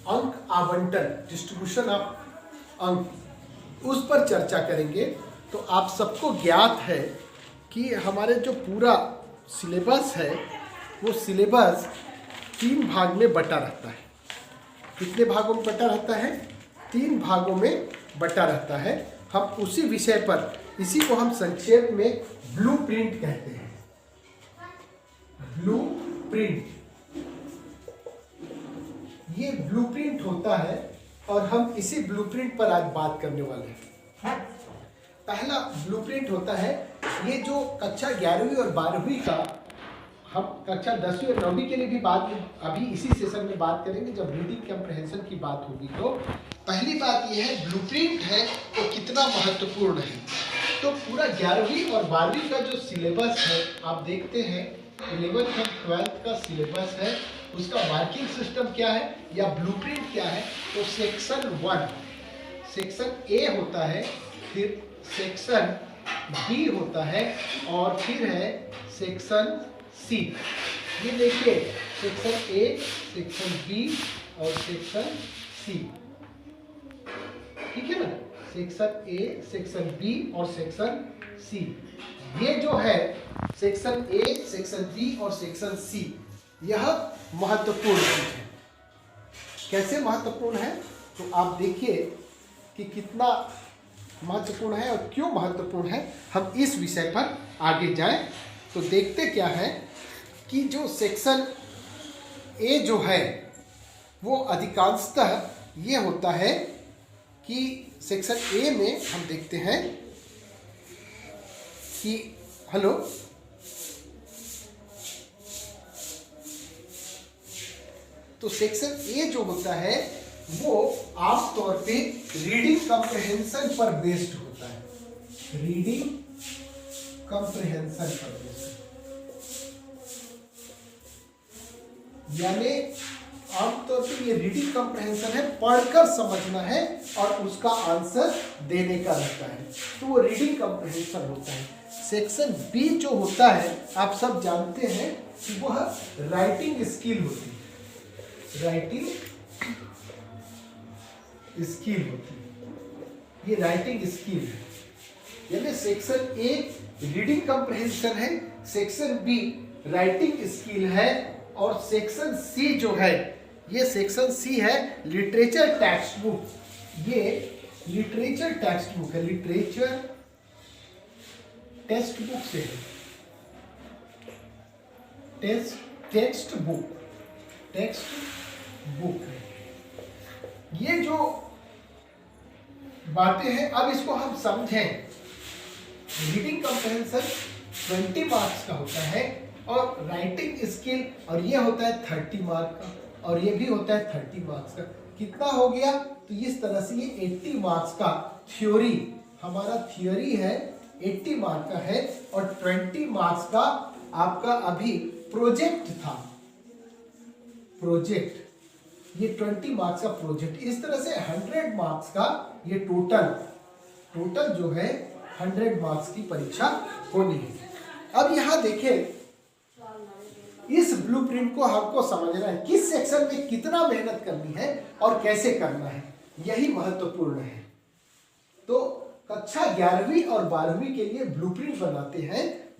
अंक आवंटन, distribution of अंक, उस पर चर्चा करेंगे। तो आप सबको ज्ञात है कि हमारे जो पूरा सिलेबस है वो सिलेबस 3 भाग में बटा रहता है। कितने भागों में बटा रहता है? 3 भागों में बटा रहता है। हम उसी विषय पर, इसी को हम संक्षेप में ब्लूप्रिंट कहते हैं। ब्लूप्रिंट, ये ब्लूप्रिंट होता है और हम इसी ब्लूप्रिंट पर आज बात करने वाले हैं। पहला ब्लूप्रिंट होता है, ये जो कक्षा 11वीं और 12वीं का, हम कक्षा 10वीं और 9वीं के लिए भी बात अभी इसी सेशन में बात करेंगे जब रीडिंग कम्प्रहेंशन की बात होगी। तो पहली बात यह है ब्लूप्रिंट है तो कितना महत्वपूर्ण है। तो पूरा 11वीं और 12वीं का जो सिलेबस है आप देखते हैं, 11th और 12th का सिलेबस है, उसका मार्किंग सिस्टम क्या है या ब्लूप्रिंट क्या है। तो सेक्शन 1, सेक्शन ए होता है, फिर सेक्शन बी होता है और फिर है सेक्शन सी। ये देखिए, सेक्शन ए, सेक्शन बी और सेक्शन सी, ठीक है ना। सेक्शन ए, सेक्शन बी और सेक्शन सी, ये जो है सेक्शन ए, सेक्शन बी और सेक्शन सी, यह महत्वपूर्ण है। कैसे महत्वपूर्ण है? तो आप देखिए कि कितना महत्वपूर्ण है और क्यों महत्वपूर्ण है। हम इस विषय पर आगे जाएं तो देखते क्या है कि जो सेक्शन ए जो है वो अधिकांशतः ये होता है कि सेक्शन ए में हम देखते हैं कि हेलो, तो सेक्शन ए जो होता है वो आमतौर पे रीडिंग कम्प्रहेंशन पर बेस्ड होता है। रीडिंग कम्प्रहेंशन पर बेस्ड, यानी आमतौर पे ये रीडिंग कम्प्रहेंशन है, पढ़कर समझना है और उसका आंसर देने का रहता है, तो वो रीडिंग कम्प्रहेंशन होता है। सेक्शन बी जो होता है आप सब जानते हैं कि वह राइटिंग स्किल होती है। राइटिंग स्किल होती है, ये राइटिंग स्किल है। यानी सेक्शन ए रीडिंग कम्प्रहेंशन है, सेक्शन बी राइटिंग स्किल है और सेक्शन सी जो है, ये सेक्शन सी है लिटरेचर टेक्स्ट बुक। ये लिटरेचर टेक्स्ट बुक है, लिटरेचर टेक्स्ट बुक से है, टेक्स्ट बुक है। ये जो बातें हैं अब इसको हम समझें। रीडिंग कम्प्रहेंशन 20 मार्क्स का होता है और राइटिंग स्किल, और ये होता है 30 मार्क का और ये भी होता है 30 मार्क्स का। कितना हो गया? तो इस तरह से ये 80 मार्क्स का थ्योरी, हमारा थ्योरी है 80 मार्क का है और 20 मार्क्स का आपका अभी प्रोजेक्ट था, प्रोजेक्ट, ये 20 मार्क्स का प्रोजेक्ट। इस तरह से 100 मार्क्स का ये टोटल जो है 100 मार्क्स की परीक्षा होनी है। अब यहां देखें, इस ब्लूप्रिंट को हमको समझना है किस सेक्शन में कितना मेहनत करनी है और कैसे करना है, यही महत्वपूर्ण है। तो कक्षा 11वीं और 12वीं के लिए ब्लूप्रिंट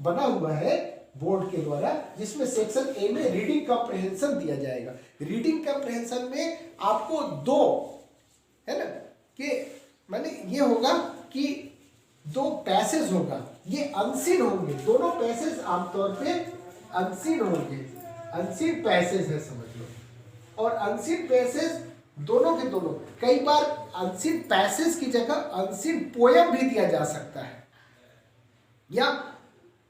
बना हुआ है बोर्ड के द्वारा, जिसमें सेक्शन ए में रीडिंग कम्प्रहेंशन दिया जाएगा। रीडिंग कम्प्रहेंशन में आपको 2 है ना, कि माने ये होगा कि 2 पैसेज होगा, ये अनसीन होंगे, दोनों पैसेज आमतौर पे अनसीन होंगे, अनसीन पैसेज है समझ लो। और अनसीन पैसेज दोनों के दोनों, कई बार अनसीन पैसेज की जगह अनसीन पोयम भी दिया जा सकता है, या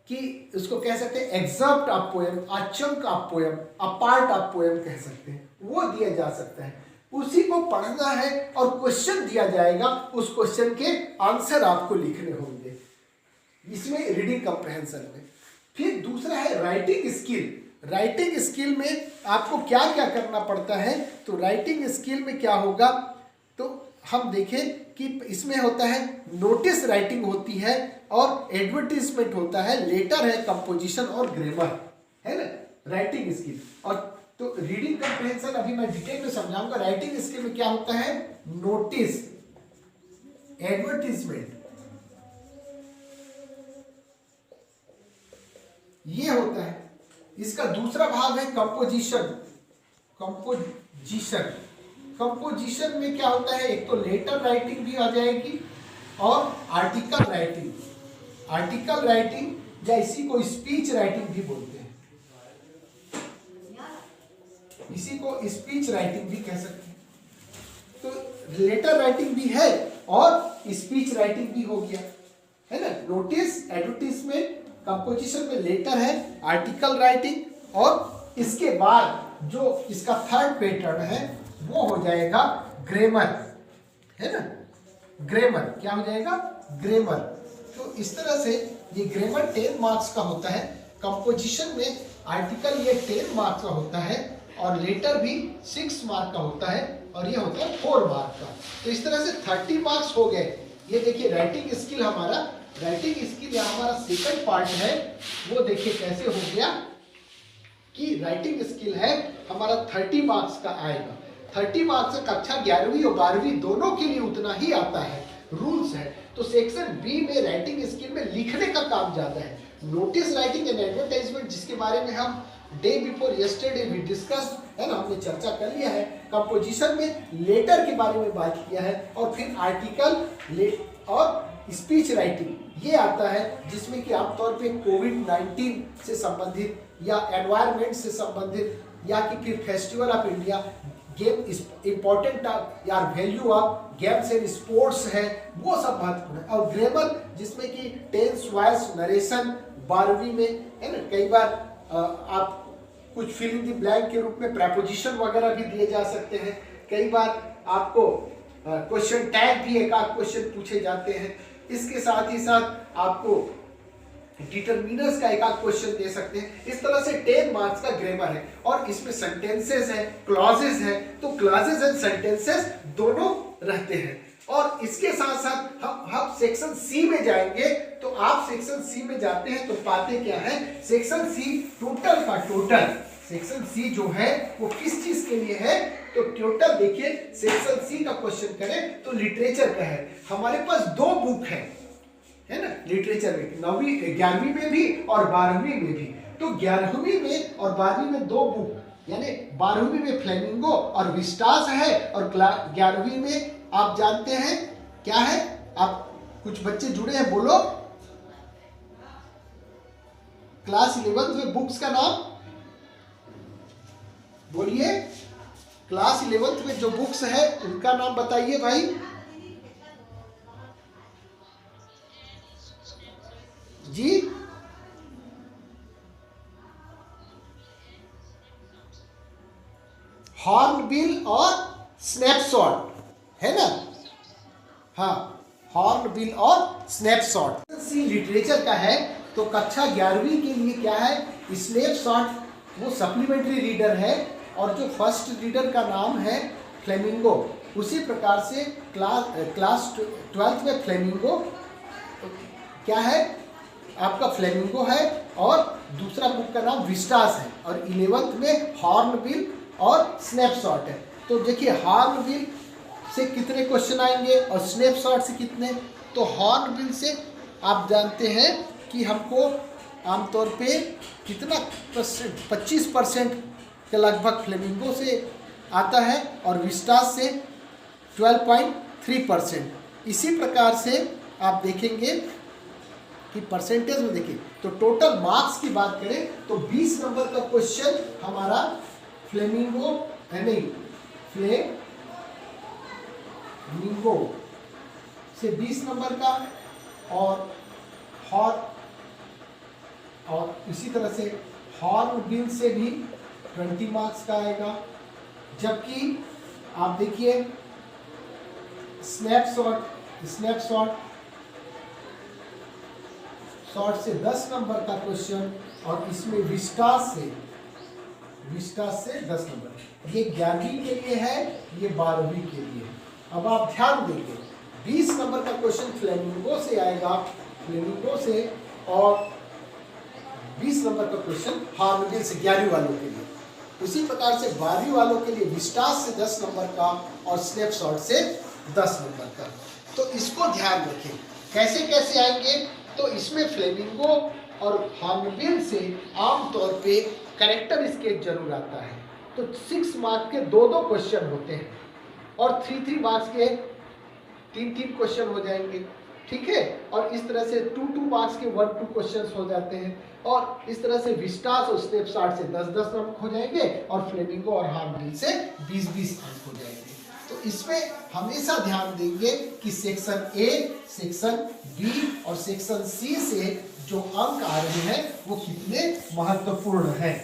कि इसको कह सकते हैं excerpt of poem, a chunk of poem, a part of poem कह सकते हैं, वो दिया जा सकता है। उसी को पढ़ना है और क्वेश्चन दिया जाएगा, उस क्वेश्चन के आंसर आपको लिखने होंगे इसमें रीडिंग कम्प्रहेंशन में। फिर दूसरा है राइटिंग स्किल। राइटिंग स्किल में आपको क्या क्या करना पड़ता है? तो राइटिंग स्किल में क्या होगा, तो हम देखें कि इसमें होता है नोटिस राइटिंग होती है और एडवर्टीजमेंट होता है, लेटर है, कंपोजिशन और ग्रामर है ना, राइटिंग स्किल। और तो रीडिंग कम्प्रहेंशन अभी मैं डिटेल में समझाऊंगा। राइटिंग स्किल में क्या होता है, नोटिस, एडवर्टीजमेंट, ये होता है। इसका दूसरा भाग है कंपोजिशन। कंपोजिशन, कंपोजिशन में क्या होता है, एक तो लेटर राइटिंग भी आ जाएगी और आर्टिकल राइटिंग। आर्टिकल राइटिंग या इसी को स्पीच राइटिंग भी बोलते हैं, इसी को स्पीच राइटिंग भी कह सकते हैं। तो लेटर राइटिंग भी है और स्पीच राइटिंग भी हो गया, है ना। नोटिस, एडवर्टीजमेंट, कंपोजिशन में लेटर है, आर्टिकल राइटिंग, और इसके बाद जो इसका थर्ड पैटर्न है वो हो जाएगा ग्रामर, है ना। ग्रामर क्या हो जाएगा, ग्रामर। तो इस तरह से ये ग्रामर 10 मार्क्स का होता है। कंपोजिशन में आर्टिकल ये 10 मार्क्स का होता है और लेटर भी 6 मार्क का होता है और ये होता है 4 मार्क का। तो इस तरह से 30 मार्क्स हो गए। ये देखिए राइटिंग स्किल हमारा, राइटिंग स्किल या हमारा सेकंड पार्ट है, वो देखिए कैसे हो गया कि राइटिंग स्किल है हमारा 30 मार्क्स का आएगा। 30 मार्क्स से कक्षा 11वीं और 12वीं दोनों के लिए उतना ही आता है, रूल्स है। तो सेक्शन बी में राइटिंग स्किल में लिखने का काम ज्यादा है। नोटिस राइटिंग एंड एडवर्टाइजमेंट, जिसके बारे में हम day before yesterday we discuss, है ना, हमने चर्चा कर लिया है। कंपोजिशन में लेटर के बारे में बात किया है और फिर आर्टिकल और स्पीच राइटिंग ये आता है, जिसमें कि आमतौर पे कोविड-19 से संबंधित या एनवायरनमेंट से संबंधित या कि फिर festival of India, game important या value of games and sports है, वो सब महत्वपूर्ण है। और ग्रामर जिसमें कि टेंस, वॉइस, नरेशन 12वीं में, है ना, कई बार आप कुछ फिल इन द ब्लैंक के रूप में प्रेपोजिशन वगैरह भी दिए जा सकते हैं। कई बार आपको क्वेश्चन टैग भी एक आध क्वेश्चन पूछे जाते हैं। इसके साथ ही साथ आपको डिटरमिनर्स का एक आध क्वेश्चन दे सकते हैं। इस तरह से 10 मार्क्स का ग्रामर है और इसमें सेंटेंसेस है, क्लॉजेस है, तो क्लॉजेस एंड सेंटेंसेस दोनों रहते हैं। और इसके साथ साथ हम सेक्शन सी में जाएंगे। तो आप सेक्शन सी में जाते हैं तो पाते क्या है, सेक्शन सी टोटल का टोटल, सेक्शन सी जो है वो किस चीज के लिए है, तो टोटल देखिए सेक्शन सी का क्वेश्चन करें तो लिटरेचर का है। हमारे पास 2 बुक है ना, लिटरेचर में 9वीं 11वीं में भी और 12वीं में भी। तो 11वीं में और 12वीं में 2 बुक, यानी 12वीं में फ्लेमिंगो और विस्टास है और 11वीं में आप जानते हैं क्या है। आप कुछ बच्चे जुड़े हैं, बोलो क्लास 11th में बुक्स का नाम बोलिए। क्लास 11th में जो बुक्स है उनका नाम बताइए भाई। जी, हॉर्नबिल और स्नैपशॉट, है ना। हाँ, हॉर्नबिल और स्नैपशॉट सी लिटरेचर का है। तो कक्षा 11वीं के लिए क्या है, स्नैपशॉट वो सप्लीमेंट्री रीडर है और जो फर्स्ट रीडर का नाम है फ्लेमिंगो। उसी प्रकार से क्लास 12th में फ्लेमिंगो क्या है आपका, फ्लेमिंगो है और दूसरा बुक का नाम विस्टास है। और 11th में हॉर्नबिल और स्नैपशॉट है। तो देखिए हॉर्नबिल से कितने क्वेश्चन आएंगे और स्नैपशॉट से कितने। तो हॉर्नबिल से आप जानते हैं कि हमको आमतौर पे कितना परसेंट, 25% के लगभग फ्लेमिंगो से आता है और विस्टास से 12.3%। इसी प्रकार से आप देखेंगे कि परसेंटेज में देखिए तो टोटल मार्क्स की बात करें तो 20 नंबर का क्वेश्चन हमारा फ्लेमिंगो है, नहीं फ्लेमिंगो से 20 नंबर का और इसी तरह से हॉर्नबिल से भी 20 मार्क्स का आएगा। जबकि आप देखिए स्नैपशॉट से 10 नंबर का क्वेश्चन और इसमें विस्टास से 10 नंबर। ये 11वीं के लिए है, ये 12वीं के लिए है। अब आप ध्यान देंगे 20 नंबर का क्वेश्चन फ्लेमिंगो से आएगा, फ्लेमिंगो से, और 20 नंबर का क्वेश्चन हॉर्नबिल से 11वीं वालों के लिए। उसी प्रकार से 12वीं वालों के लिए विस्टास से 10 नंबर का और स्नैपशॉट से 10 नंबर का। तो इसको ध्यान रखें कैसे कैसे आएंगे। तो इसमें फ्लेमिंगो और हॉर्नबिल से आमतौर पे कैरेक्टर स्केच जरूर आता है। तो 6 मार्क्स के 2-2 क्वेश्चन होते हैं और 3-3 मार्क्स के 3-3 क्वेश्चन हो जाएंगे, ठीक है। और इस तरह से 2-2 मार्क्स के 1-2 क्वेश्चन हो जाते हैं और इस तरह से विस्टास और स्नैपशॉट से 10-10 अंक हो जाएंगे और फ्लेमिंगो और हॉर्नबिल से 20-20 अंक हो जाएंगे। तो इसमें हमेशा ध्यान देंगे कि सेक्शन ए, सेक्शन बी और सेक्शन सी से जो अंक आ रहे हैं वो कितने महत्वपूर्ण हैं।